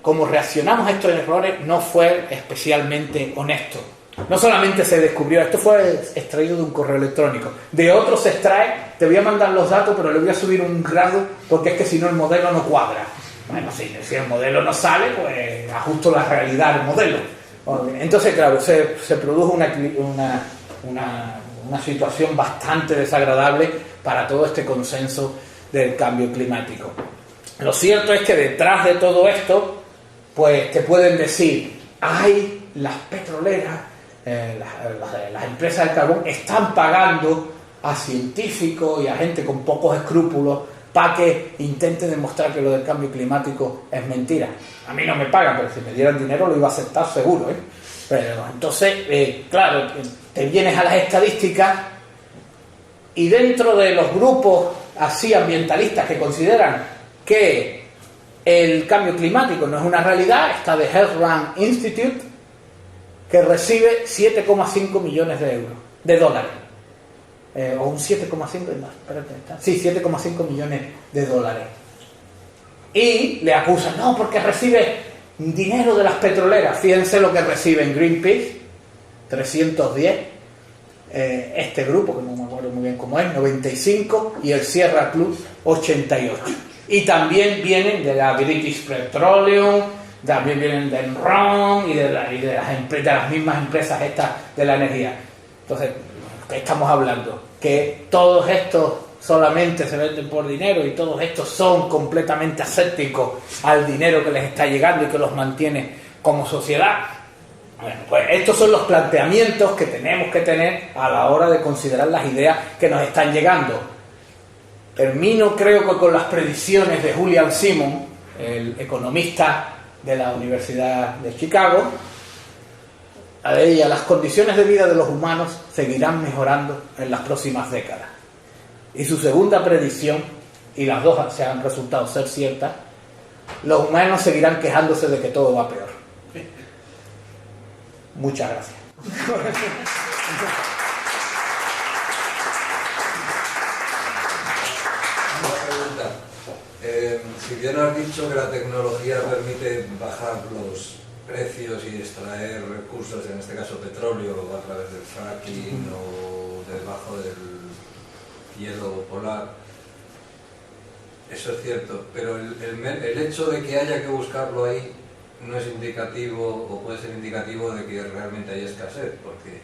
Cómo reaccionamos a estos errores no fue especialmente honesto. No solamente se descubrió, esto fue extraído de un correo electrónico, de otro se extrae, te voy a mandar los datos pero le voy a subir un grado porque es que si no el modelo no cuadra. Bueno, si el modelo no sale, pues ajusto la realidad al modelo. Entonces, claro, se produjo una situación bastante desagradable para todo este consenso del cambio climático. Lo cierto es que detrás de todo esto, pues te pueden decir, hay las petroleras, las empresas de carbón están pagando a científicos y a gente con pocos escrúpulos para que intenten demostrar que lo del cambio climático es mentira. A mí no me pagan, pero si me dieran dinero lo iba a aceptar seguro, ¿eh? Pero entonces, claro, te vienes a las estadísticas y dentro de los grupos así ambientalistas que consideran que el cambio climático no es una realidad, está the Health Institute, que recibe 7,5 millones de dólares. O un 7,5, no, espérate, sí, 7,5 millones de dólares. Y le acusan, no, porque recibe dinero de las petroleras. Fíjense lo que recibe en Greenpeace, 310, este grupo, que no me acuerdo muy bien cómo es, 95, y el Sierra Club, 88. Y también vienen de la British Petroleum, también vienen del Enron y de las mismas empresas estas de la energía. Entonces, ¿qué estamos hablando? Que todos estos solamente se venden por dinero y todos estos son completamente asépticos al dinero que les está llegando y que los mantiene como sociedad. Bueno, pues estos son los planteamientos que tenemos que tener a la hora de considerar las ideas que nos están llegando. Termino, creo que con las predicciones de Julian Simon, el economista de la Universidad de Chicago. A ella, las condiciones de vida de los humanos seguirán mejorando en las próximas décadas. Y su segunda predicción, y las dos se han resultado ser ciertas, los humanos seguirán quejándose de que todo va peor. Muchas gracias. Una pregunta. Si bien has dicho que la tecnología permite bajar los precios y extraer recursos, en este caso petróleo, a través del fracking o debajo del hielo polar, eso es cierto, pero el hecho de que haya que buscarlo ahí no es indicativo, o puede ser indicativo de que realmente hay escasez, porque...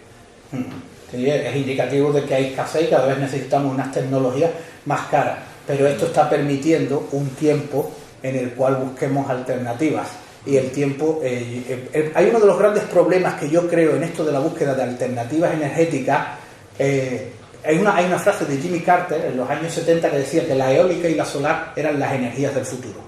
Sí, es indicativo de que hay escasez y cada vez necesitamos unas tecnologías más caras, pero esto está permitiendo un tiempo en el cual busquemos alternativas. Y el tiempo, hay uno de los grandes problemas que yo creo en esto de la búsqueda de alternativas energéticas. Hay una frase de Jimmy Carter en los años 70 que decía que la eólica y la solar eran las energías del futuro.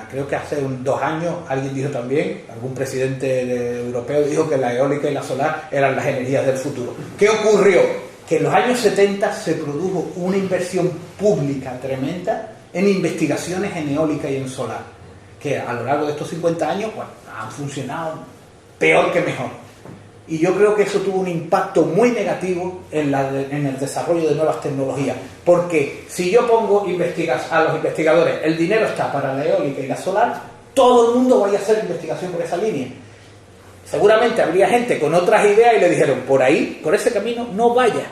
Creo que hace 2 años alguien dijo también, algún presidente europeo dijo que la eólica y la solar eran las energías del futuro. ¿Qué ocurrió? que en los años 70 se produjo una inversión pública tremenda en investigaciones en eólica y en solar, que a lo largo de estos 50 años bueno, han funcionado peor que mejor. Y yo creo que eso tuvo un impacto muy negativo en el desarrollo de nuevas tecnologías, porque si yo pongo a los investigadores, el dinero está para la eólica y la solar, todo el mundo vaya a hacer investigación por esa línea. Seguramente habría gente con otras ideas y le dijeron, por ahí, por ese camino, no vaya.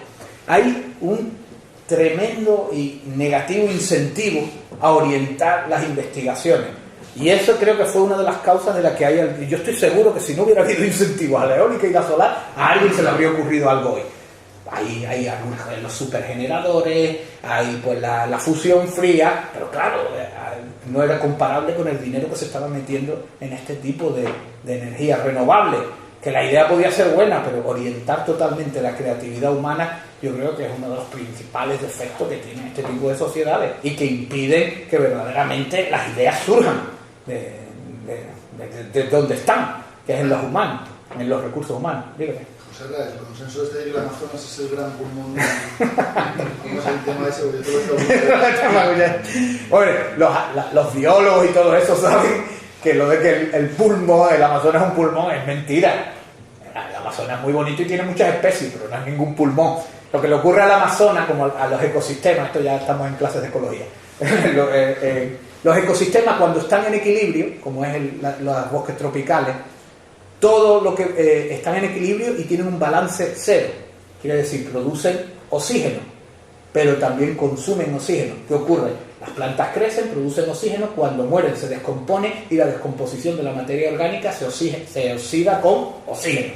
Hay un tremendo y negativo incentivo a orientar las investigaciones. Y eso creo que fue una de las causas de la que hay... Yo estoy seguro que si no hubiera habido incentivos a la eólica y la solar, a alguien se le habría ocurrido algo hoy. Hay algunos, los supergeneradores, hay pues la fusión fría, pero claro, no era comparable con el dinero que se estaba metiendo en este tipo de energía renovable. Que la idea podía ser buena, pero orientar totalmente la creatividad humana, yo creo que es uno de los principales defectos que tiene este tipo de sociedades y que impiden que verdaderamente las ideas surjan de donde están, que es en los humanos, en los recursos humanos. Dígame. José, el consenso de que el Amazonas es el gran pulmón. ¿Cómo es el tema ese? Porque Oye, los biólogos y todo eso saben que lo de que el pulmón, el Amazonas es un pulmón, es mentira. El Amazonas es muy bonito y tiene muchas especies, pero no es ningún pulmón. Lo que le ocurre al Amazonas, como a los ecosistemas, esto ya estamos en clases de ecología, los ecosistemas cuando están en equilibrio, como es los bosques tropicales, todo lo que están en equilibrio y tienen un balance cero, quiere decir, producen oxígeno, pero también consumen oxígeno. ¿Qué ocurre? Las plantas crecen, producen oxígeno, cuando mueren se descompone y la descomposición de la materia orgánica se oxida con oxígeno.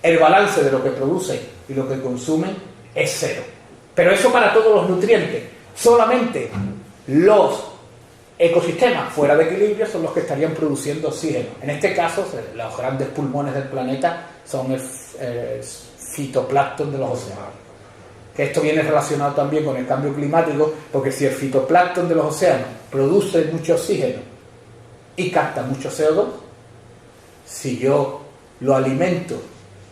El balance de lo que producen y lo que consumen es cero. Pero eso para todos los nutrientes. Solamente los ecosistemas fuera de equilibrio son los que estarían produciendo oxígeno. En este caso, los grandes pulmones del planeta son el fitoplancton de los océanos. Que esto viene relacionado también con el cambio climático, porque si el fitoplancton de los océanos produce mucho oxígeno y capta mucho CO2, si yo lo alimento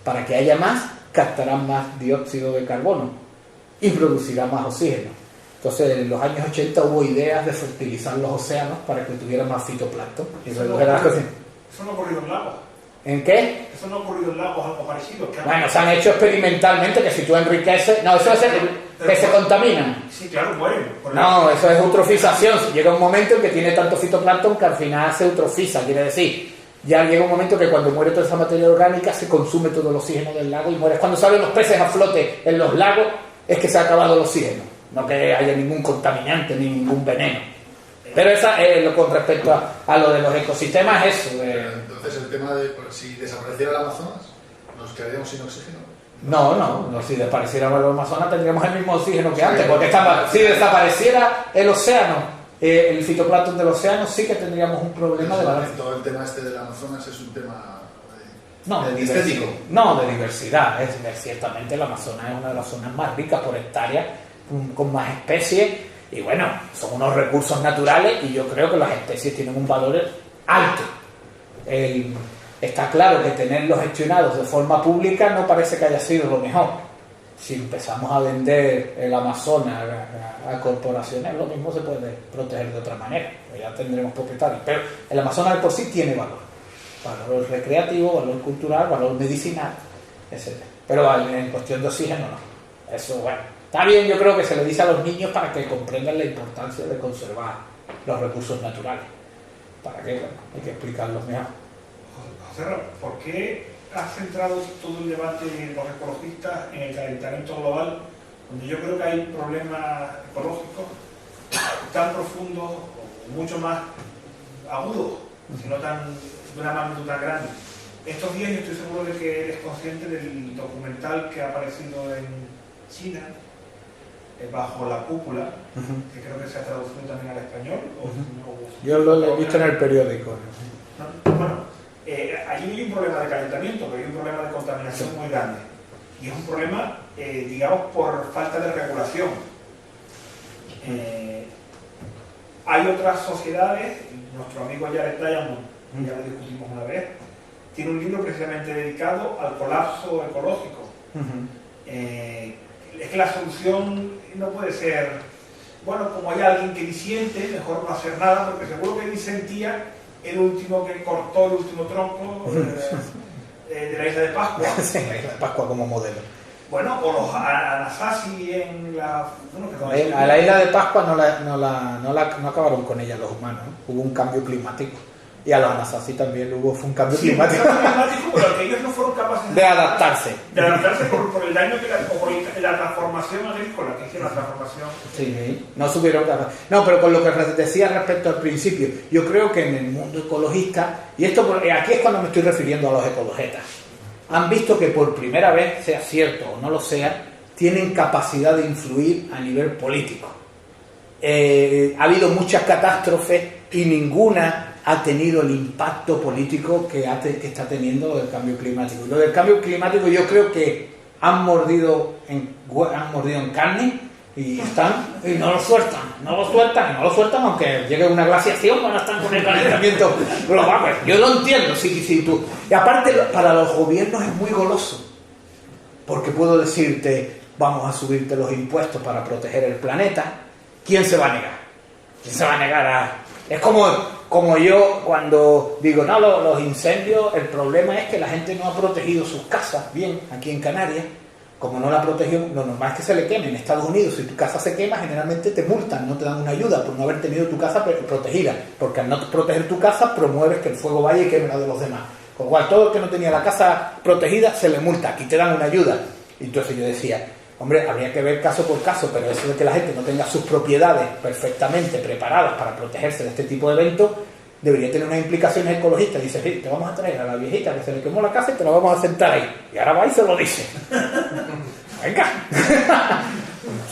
para que haya más, captará más dióxido de carbono y producirá más oxígeno. Entonces, en los años 80 hubo ideas de fertilizar los océanos para que tuvieran más fitoplancton. Eso no ha ocurrido en lagos. ¿En qué? Eso no ha ocurrido en lagos, algo parecido. Bueno, se han hecho experimentalmente que si tú enriqueces... No, eso es que se contaminan. Sí, claro, mueren. No, eso es eutrofización. Llega un momento en que tiene tanto fitoplancton que al final se eutrofiza. Quiere decir, ya llega un momento que cuando muere toda esa materia orgánica se consume todo el oxígeno del lago y muere. Cuando salen los peces a flote en los lagos es que se ha acabado el oxígeno. No que haya ningún contaminante ni ningún veneno. Pero esa con respecto a lo de los ecosistemas es eso. Entonces el tema de si desapareciera el Amazonas, ¿nos quedaríamos sin oxígeno? No, si desapareciera el Amazonas tendríamos el mismo oxígeno que antes, porque si desapareciera el océano, el fitoplancton del océano, sí que tendríamos un problema de balance. Todo el tema este del Amazonas es un tema de estético. No, de diversidad. Ciertamente el Amazonas es una de las zonas más ricas por hectárea, con más especies, y bueno, son unos recursos naturales y yo creo que las especies tienen un valor alto. Está claro que tenerlos gestionados de forma pública no parece que haya sido lo mejor. Si empezamos a vender el Amazonas a corporaciones, lo mismo se puede proteger de otra manera, ya tendremos propietarios, pero el Amazonas de por sí tiene valor recreativo, valor cultural, valor medicinal, etc. Pero en cuestión de oxígeno no. Eso, bueno, está bien, yo creo que se le dice a los niños para que comprendan la importancia de conservar los recursos naturales. ¿Para qué? Bueno, hay que explicarlos mejor. José, ¿por qué has centrado todo el debate de los ecologistas en el calentamiento global, donde yo creo que hay problemas ecológicos tan profundos o mucho más agudos, sino de una magnitud tan grande? Estos días yo estoy seguro de que eres consciente del documental que ha aparecido en China, bajo la cúpula, que creo que se ha traducido también al español. Yo lo he visto en el periódico. Bueno, allí hay un problema de calentamiento, pero hay un problema de contaminación muy grande. Y es un problema, digamos, por falta de regulación. Hay otras sociedades, nuestro amigo Jared Diamond, ya lo discutimos una vez, tiene un libro precisamente dedicado al colapso ecológico. es que la solución no puede ser, bueno, como hay alguien que disiente, mejor no hacer nada, porque seguro que disentía el último que cortó el último tronco de la isla de Pascua. Sí, la isla de Pascua como modelo. Bueno, o los Anasazi en la... Bueno, a la isla de Pascua no acabaron con ella los humanos, ¿no? Hubo un cambio climático. Y a los Anasazi también fue un cambio climático. Un cambio climático, pero que ellos no fueron capaces de adaptarse. De adaptarse por el daño o por la transformación agrícola, que hicieron la transformación. Sí, no supieron capaz. No, pero con lo que decía respecto al principio, yo creo que en el mundo ecologista, y esto aquí es cuando me estoy refiriendo a los ecologetas, han visto que por primera vez, sea cierto o no lo sea, tienen capacidad de influir a nivel político. Ha habido muchas catástrofes y ninguna ha tenido el impacto político que está teniendo el cambio climático. Lo del cambio climático yo creo que han mordido en carne y no lo sueltan, aunque llegue una glaciación, van a estar con el calentamiento global. Pues yo lo entiendo, sí, tú. Y aparte, para los gobiernos es muy goloso, porque puedo decirte, vamos a subirte los impuestos para proteger el planeta. ¿Quién se va a negar? ¿Quién se va a negar a...? Es como yo cuando digo, no, los incendios, el problema es que la gente no ha protegido sus casas bien aquí en Canarias. Como no la protegió, lo normal es que se le queme. En Estados Unidos, si tu casa se quema, generalmente te multan, no te dan una ayuda por no haber tenido tu casa protegida, porque al no proteger tu casa promueves que el fuego vaya y queme la de los demás. Con lo cual, todo el que no tenía la casa protegida se le multa, aquí te dan una ayuda. Y entonces yo decía, hombre, habría que ver caso por caso, pero eso de que la gente no tenga sus propiedades perfectamente preparadas para protegerse de este tipo de eventos, debería tener unas implicaciones ecologistas. Dice, sí, te vamos a traer a la viejita que se le quemó la casa y te la vamos a sentar ahí. Y ahora va y se lo dice. Venga.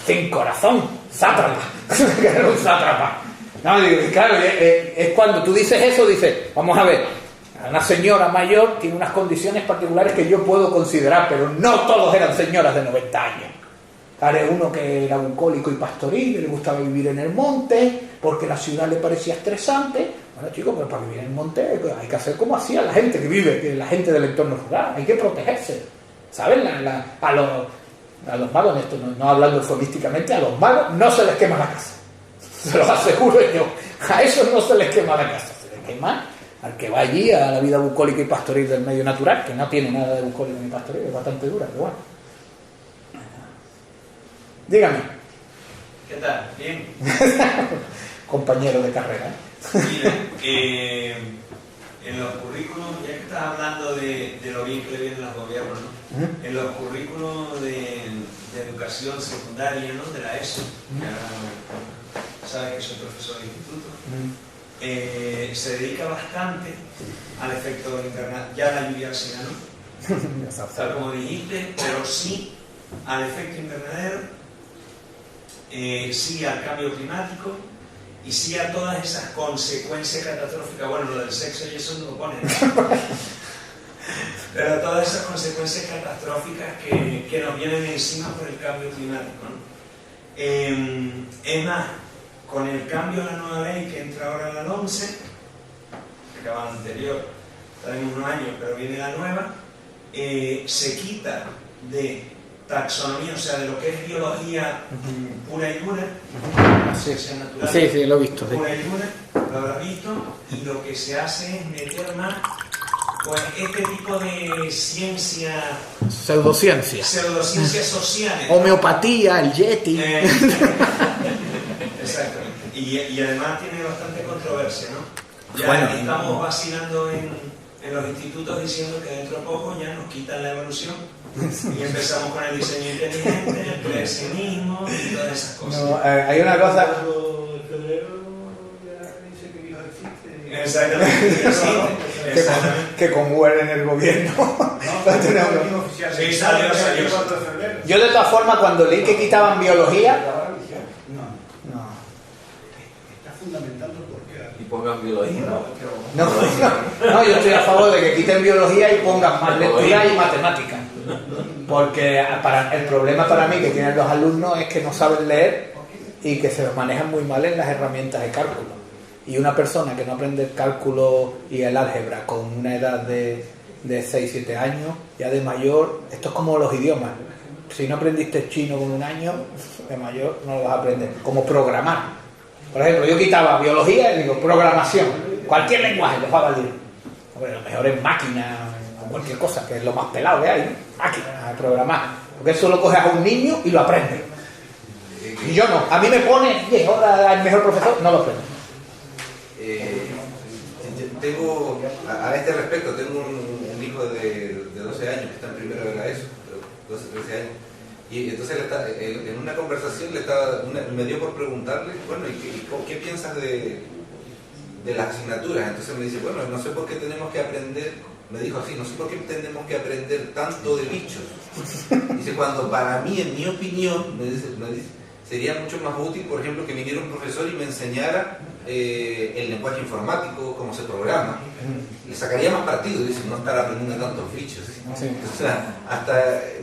Sin corazón. Sátrapa. Era un sátrapa. No, digo, claro, es cuando tú dices eso, dices, vamos a ver, una señora mayor tiene unas condiciones particulares que yo puedo considerar, pero no todos eran señoras de 90 años. Había uno que era bucólico y pastoril, le gustaba vivir en el monte, porque la ciudad le parecía estresante. Bueno, chicos, pero para vivir en el monte hay que hacer como hacía la gente que vive, la gente del entorno rural, hay que protegerse. ¿Saben? A los magos, esto no hablando eufemísticamente, a los magos no se les quema la casa. Se los aseguro yo. A esos no se les quema la casa, se les quema al que va allí a la vida bucólica y pastoril del medio natural, que no tiene nada de bucólico ni pastoril, es bastante dura, pero bueno. Dígame. ¿Qué tal? Bien. Compañero de carrera. Mira, en los currículos, ya que estás hablando de lo bien que le vienen los gobiernos, ¿no? En los currículos de educación secundaria, ¿no? De la ESO, que ahora sabes que soy profesor de instituto, se dedica bastante al efecto invernadero, ya la lluvia ácida, ¿no? Tal como dijiste, pero sí al efecto invernadero, sí al cambio climático y sí a todas esas consecuencias catastróficas. Bueno, lo del sexo y eso no lo ponen, ¿no? Pero todas esas consecuencias catastróficas que nos vienen encima por el cambio climático, ¿no? Es más, con el cambio de la nueva ley que entra ahora en la 11, que acaba la anterior, tenemos unos años, pero viene la nueva, se quita de taxonomía, o sea, de lo que es biología pura y dura, ciencias naturales, sí, lo he visto. Sí. Pura y dura, lo habrás visto, y lo que se hace es meter más pues este tipo de ciencia, pseudociencias sociales, homeopatía, el yeti. Exactamente, y además tiene bastante controversia, ¿no? Ya bueno, estamos vacilando en los institutos diciendo que dentro de poco ya nos quitan la evolución y empezamos con el diseño inteligente, el creacionismo y todas esas cosas. No, hay una cosa. Exactamente. Que conmueven en el gobierno. Sí, salió. Yo de todas formas cuando leí que quitaban biología, Y pongan biología. no, yo estoy a favor de que quiten biología y pongan más lectura y matemática. Porque el problema para mí que tienen los alumnos es que no saben leer y que se manejan muy mal en las herramientas de cálculo. Y una persona que no aprende el cálculo y el álgebra con una edad de 6-7 años, ya de mayor, esto es como los idiomas. si no aprendiste chino con 1 año, de mayor no lo vas a aprender. Como programar. Por ejemplo, yo quitaba biología y digo programación. Cualquier lenguaje les va a valer. Bueno, lo mejor es máquina o cualquier cosa, que es lo más pelado que hay, ¿no? Máquina, a programar. Porque eso lo coges a un niño y lo aprende. Y yo no. A mí me pone, ahora el mejor profesor, no lo aprendo. Tengo, a este respecto, tengo un hijo de 12 años que está en primero de la ESO, 12, 13 años. Y entonces en una conversación me dio por preguntarle, bueno, ¿y qué piensas de las asignaturas? Entonces me dice, bueno, no sé por qué tenemos que aprender, me dijo así, no sé por qué tenemos que aprender tanto de bichos. Dice, cuando para mí, en mi opinión, me dice, sería mucho más útil, por ejemplo, que viniera un profesor y me enseñara el lenguaje informático, cómo se programa. Le sacaría más partido, dice, no estar aprendiendo tantos bichos. Sí.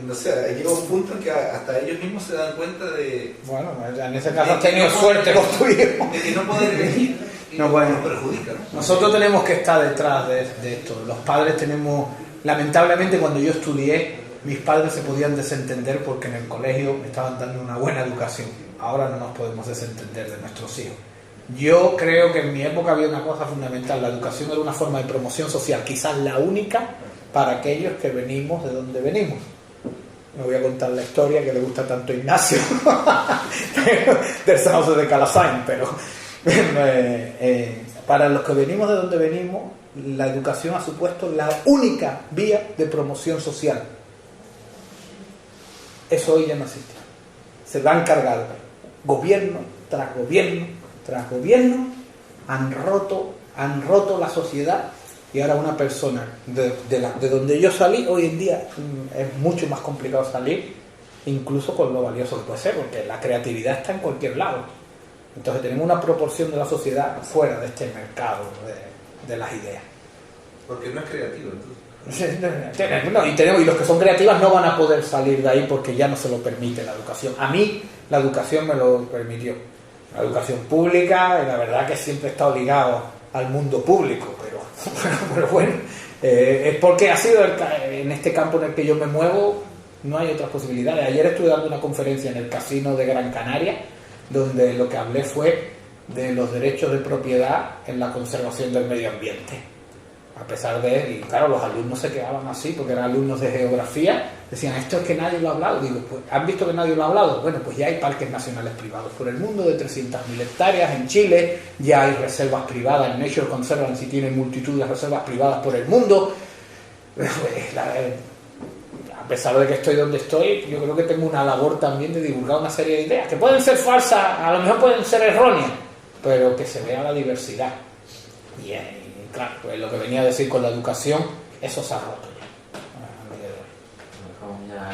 O sea, llega un punto en que hasta ellos mismos se dan cuenta de... Bueno, en ese caso has tenido suerte con tu hijo. De que no poder elegir y no pueden. nos perjudica, ¿no? Nosotros tenemos que estar detrás de esto. Los padres tenemos... Lamentablemente, cuando yo estudié, mis padres se podían desentender porque en el colegio me estaban dando una buena educación. Ahora no nos podemos desentender de nuestros hijos. Yo creo que en mi época había una cosa fundamental. La educación era una forma de promoción social, quizás la única para aquellos que venimos de donde venimos. No voy a contar la historia que le gusta tanto a Ignacio del Sauce de Calasain, pero para los que venimos de donde venimos, la educación ha supuesto la única vía de promoción social. Eso hoy ya no existe. Se lo han cargado gobierno tras gobierno tras gobierno, han roto la sociedad, y ahora una persona de donde yo salí, hoy en día es mucho más complicado salir, incluso con lo valioso que puede ser, porque la creatividad está en cualquier lado. Entonces tenemos una proporción de la sociedad fuera de este mercado de las ideas. Porque no es creativo, entonces. No, y los que son creativas no van a poder salir de ahí porque ya no se lo permite la educación. A mí la educación me lo permitió. La educación pública, la verdad que siempre he estado ligado al mundo público, pero bueno, es porque ha sido en este campo en el que yo me muevo, no hay otras posibilidades. Ayer estuve dando una conferencia en el Casino de Gran Canaria, donde lo que hablé fue de los derechos de propiedad en la conservación del medio ambiente. A pesar de, y claro, los alumnos se quedaban así, porque eran alumnos de geografía, decían, esto es que nadie lo ha hablado. Digo, pues, ¿han visto que nadie lo ha hablado? Bueno, pues ya hay parques nacionales privados por el mundo de 300.000 hectáreas en Chile, ya hay reservas privadas, en Nature Conservancy tiene multitud de reservas privadas por el mundo. A pesar de que estoy donde estoy, yo creo que tengo una labor también de divulgar una serie de ideas, que pueden ser falsas, a lo mejor pueden ser erróneas, pero que se vea la diversidad. Y claro, pues lo que venía a decir con la educación, eso se ha roto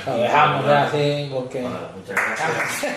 ya. Lo dejamos ya así porque... Bueno, muchas gracias.